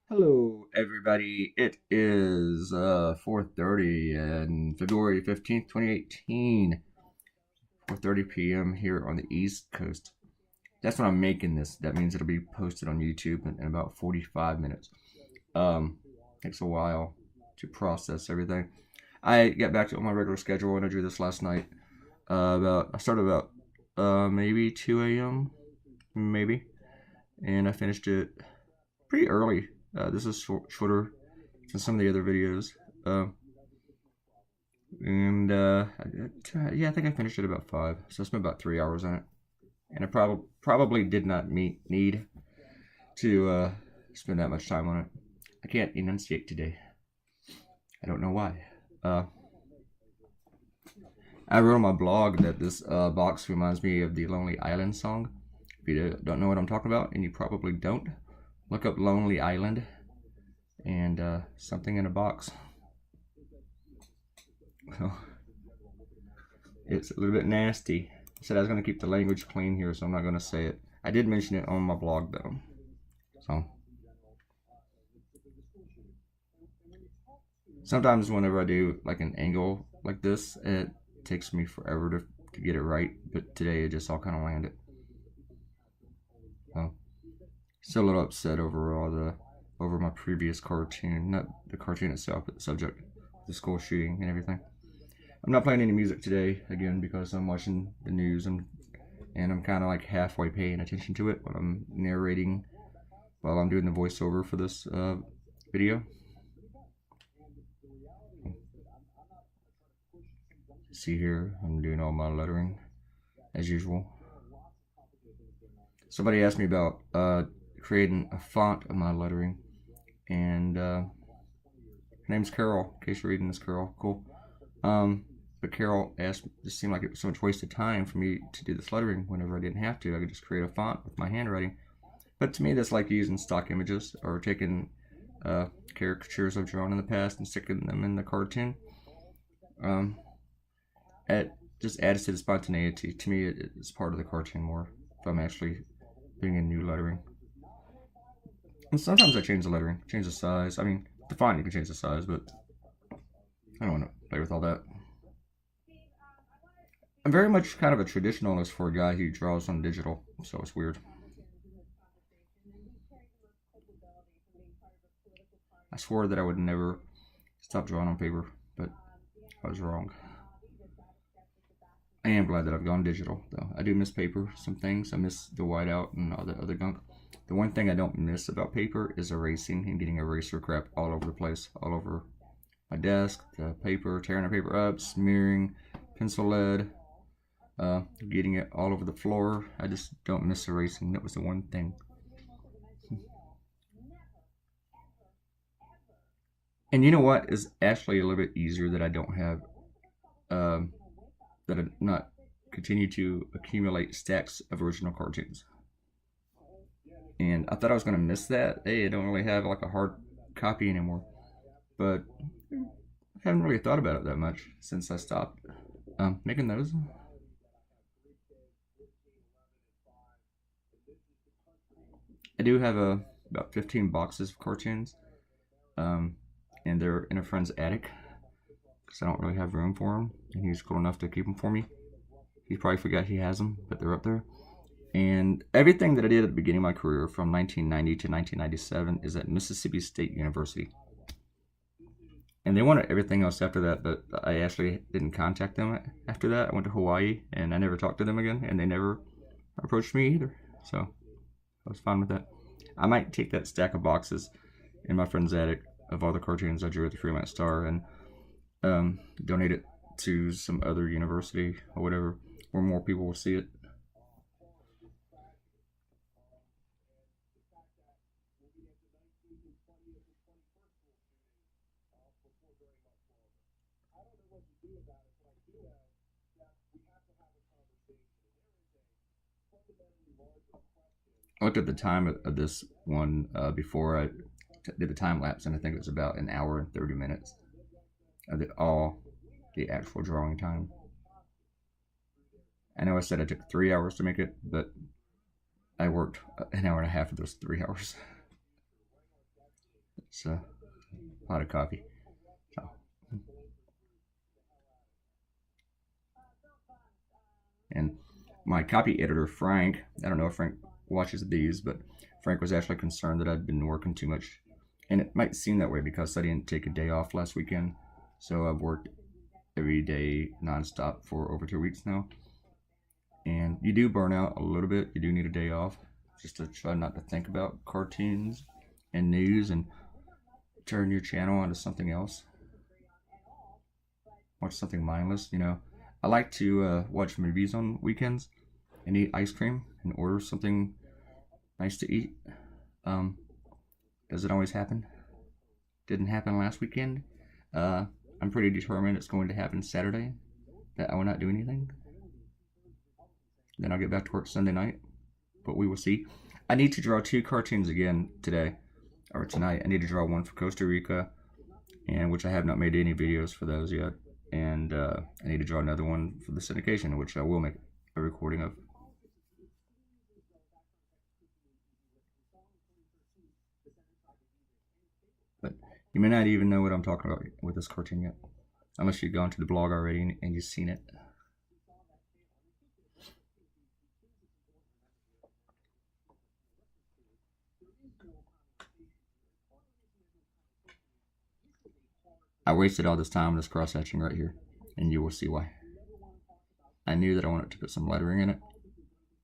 Hello, everybody. It is 4:30 and February 15th, 2018. 4:30 p.m. here on the East Coast. That's when I'm making this. That means it'll be posted on YouTube in about 45 minutes. Takes a while to process everything. I got back to my regular schedule and I drew this last night. I started about maybe 2 a.m. maybe, and I finished it pretty early. This is shorter than some of the other videos. Uh, and yeah, I think I finished it about 5. So I spent about 3 hours on it. And I probably did not need to spend that much time on it. I can't enunciate today. I don't know why. Uh, I wrote on my blog that this box reminds me of the Lonely Island song. If you don't know what I'm talking about, and you probably don't, look up Lonely Island and something in a box. It's a little bit nasty. I said I was going to keep the language clean here, so I'm not going to say it. I did mention it on my blog, though. So sometimes whenever I do like an angle like this, it takes me forever to get it right. But today it just all kind of landed. So still a little upset over my previous cartoon, not the cartoon itself, but the subject, the school shooting and everything. I'm not playing any music today again because I'm watching the news and I'm kind of like halfway paying attention to it when I'm narrating while I'm doing the voiceover for this video. See here, I'm doing all my lettering as usual. Somebody asked me about creating a font of my lettering, and her name's Carol. In case you're reading this, Carol, cool. But Carol asked, it seemed like it was so much wasted time for me to do this lettering whenever I didn't have to. I could just create a font with my handwriting. But to me, that's like using stock images or taking caricatures I've drawn in the past and sticking them in the cartoon. It just adds to the spontaneity. To me, it's part of the cartoon more if I'm actually doing a new lettering. And sometimes I change the lettering, change the size. I mean, the font you can change the size, but I don't want to play with all that. I'm very much kind of a traditionalist for a guy who draws on digital, so it's weird. I swore that I would never stop drawing on paper, but I was wrong. I am glad that I've gone digital, though. I do miss paper, some things. I miss the whiteout and all the other gunk. The one thing I don't miss about paper is erasing and getting eraser crap all over the place, all over my desk, the paper, tearing the paper up, smearing pencil lead, getting it all over the floor. I just don't miss erasing. That was the one thing. And you know what is actually a little bit easier that I don't have, that I not continue to accumulate stacks of original cartoons. And I thought I was going to miss that. Hey, I don't really have like a hard copy anymore. But I haven't really thought about it that much since I stopped making those. I do have about 15 boxes of cartoons, um, and they're in a friend's attic because I don't really have room for them, and he's cool enough to keep them for me. He probably forgot he has them, but they're up there. And everything that I did at the beginning of my career from 1990 to 1997 is at Mississippi State University. And they wanted everything else after that, but I actually didn't contact them after that. I went to Hawaii and I never talked to them again, and they never approached me either. So I was fine with that. I might take that stack of boxes in my friend's attic of all the cartoons I drew at the Freelance Star and donate it to some other university or whatever, where more people will see it. I looked at the time of this one before I did the time lapse, and I think it was about an hour and 30 minutes of the actual drawing time. I know I said it took 3 hours to make it, but I worked an hour and a half of those 3 hours. It's a lot of coffee. So. And my copy editor, Frank, I don't know if Frank watches these, but Frank was actually concerned that I'd been working too much. And it might seem that way because I didn't take a day off last weekend. So I've worked every day nonstop for over 2 weeks now. And you do burn out a little bit. You do need a day off just to try not to think about cartoons and news and turn your channel onto something else. Watch something mindless, you know. I like to watch movies on weekends and eat ice cream and order something nice to eat. Does it always happen? Didn't happen last weekend. I'm pretty determined it's going to happen Saturday, that I will not do anything. Then I'll get back to work Sunday night, but we will see. I need to draw 2 cartoons again today, or tonight. I need to draw one for Costa Rica, and which I have not made any videos for those yet. And I need to draw another one for the syndication, which I will make a recording of. But you may not even know what I'm talking about with this cartoon yet, unless you've gone to the blog already and you've seen it. I wasted all this time on this cross-hatching right here, and you will see why. I knew that I wanted to put some lettering in it,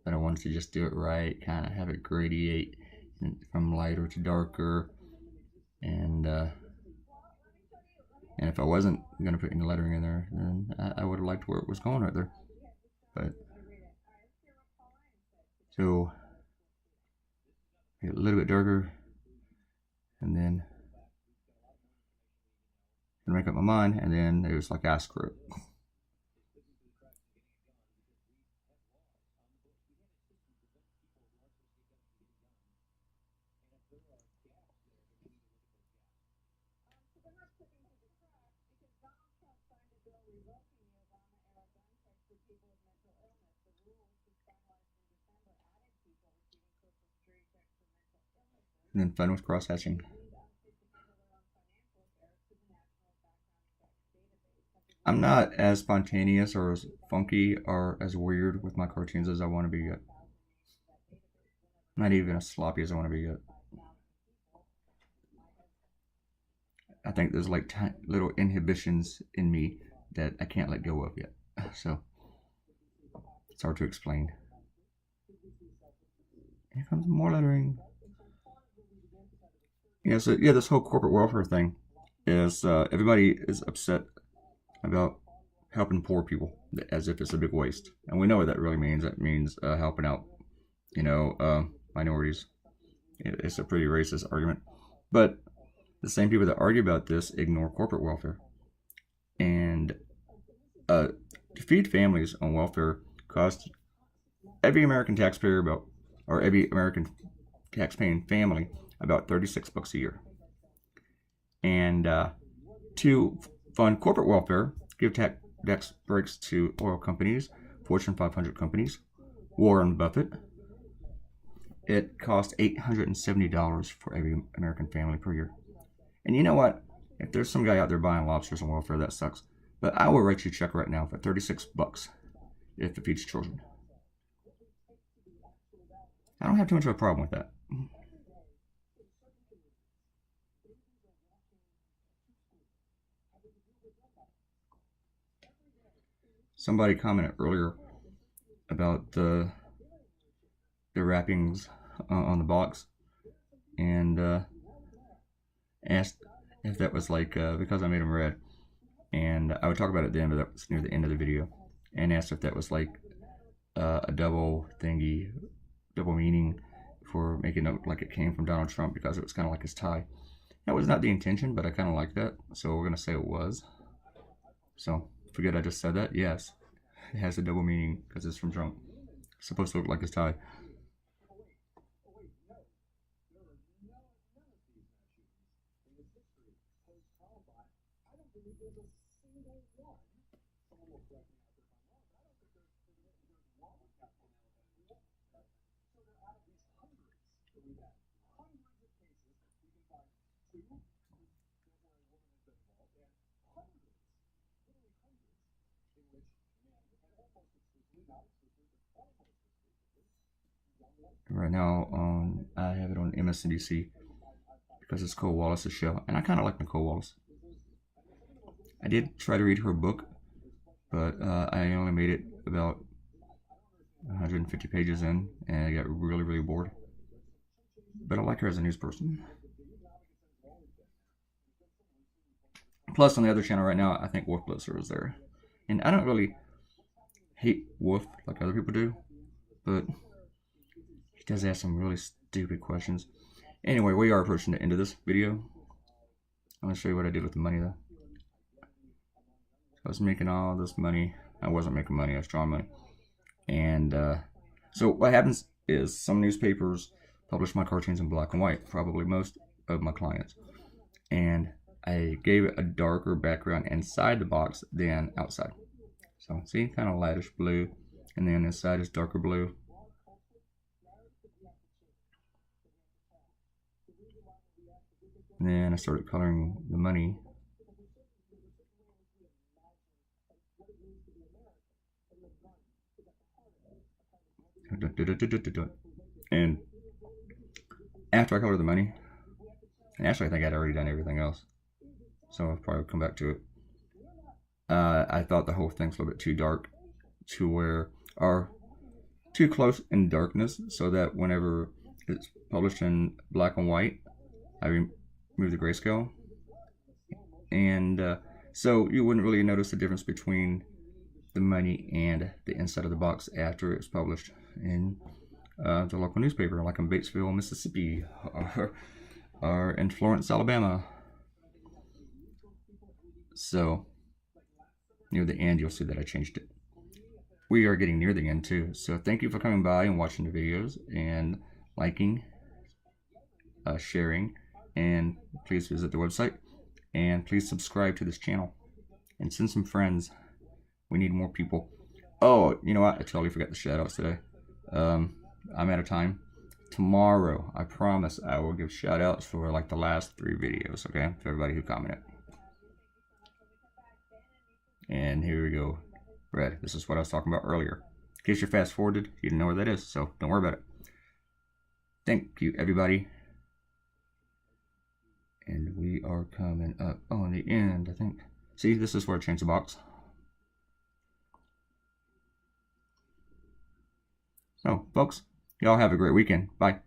but I wanted to just do it right, kind of have it gradiate from lighter to darker, and if I wasn't going to put any lettering in there, then I would have liked where it was going right there. But, so, get a little bit darker, and then make up my mind, and then it was like, I screw it. And then fun with cross-hatching. I'm not as spontaneous or as funky or as weird with my cartoons as I want to be yet. Not even as sloppy as I want to be yet. I think there's like little inhibitions in me that I can't let go of yet. So it's hard to explain. Here comes more lettering. Yeah, so yeah, this whole corporate welfare thing is everybody is upset about helping poor people as if it's a big waste, and we know what that really means. That means helping out, minorities. It's a pretty racist argument, but the same people that argue about this ignore corporate welfare, and to feed families on welfare costs every American taxpayer every American tax-paying family about $36 a year. And to fund corporate welfare, give tax breaks to oil companies, Fortune 500 companies, Warren Buffett, it costs $870 for every American family per year. And you know what? If there's some guy out there buying lobsters on welfare, that sucks. But I will write you a check right now for $36 if it feeds children. I don't have too much of a problem with that. Somebody commented earlier about the wrappings on the box, and asked if that was like because I made them red, and I would talk about it then, but that was near the end of the video, and asked if that was like a double meaning for making it look like it came from Donald Trump because it was kind of like his tie. That was not the intention, but I kind of like that, so we're gonna say it was. So forget I just said that. Yes, it has a double meaning because it's from Trump. It's supposed to look like his tie. Right now, I have it on MSNBC because it's Cole Wallace's show, and I kind of like Nicole Wallace. I did try to read her book, but I only made it about 150 pages in, and I got really, really bored. But I like her as a news person. Plus, on the other channel right now, I think Wolf Blitzer is there. And I don't really hate Wolf like other people do, but he does ask some really stupid questions. Anyway, we are approaching the end of this video. I'm going to show you what I did with the money, though. I was making all this money. I wasn't making money, I was drawing money. And so what happens is some newspapers publish my cartoons in black and white, probably most of my clients. And I gave it a darker background inside the box than outside. So see, kind of lightish blue, and then inside is darker blue. And then I started coloring the money. And after I colored the money, and actually I think I'd already done everything else, so I'll probably come back to it. I thought the whole thing's a little bit too dark to where, or too close in darkness, so that whenever it's published in black and white, I remove the grayscale, and so you wouldn't really notice the difference between the money and the inside of the box after it's published in the local newspaper, like in Batesville, Mississippi, or in Florence, Alabama. So near the end, you'll see that I changed it. We are getting near the end too, so thank you for coming by and watching the videos and liking, sharing, and please visit the website, and please subscribe to this channel and send some friends. We need more people. Oh, you know what? I totally forgot the shout outs today. I'm out of time. Tomorrow, I promise, I will give shout outs for like the last 3 videos, okay? To everybody who commented. And here we go. Red. This is what I was talking about earlier. In case you're fast forwarded, you didn't know where that is, so don't worry about it. Thank you, everybody. And we are coming up on the end, I think. See, this is where I changed the box. So, folks, y'all have a great weekend. Bye.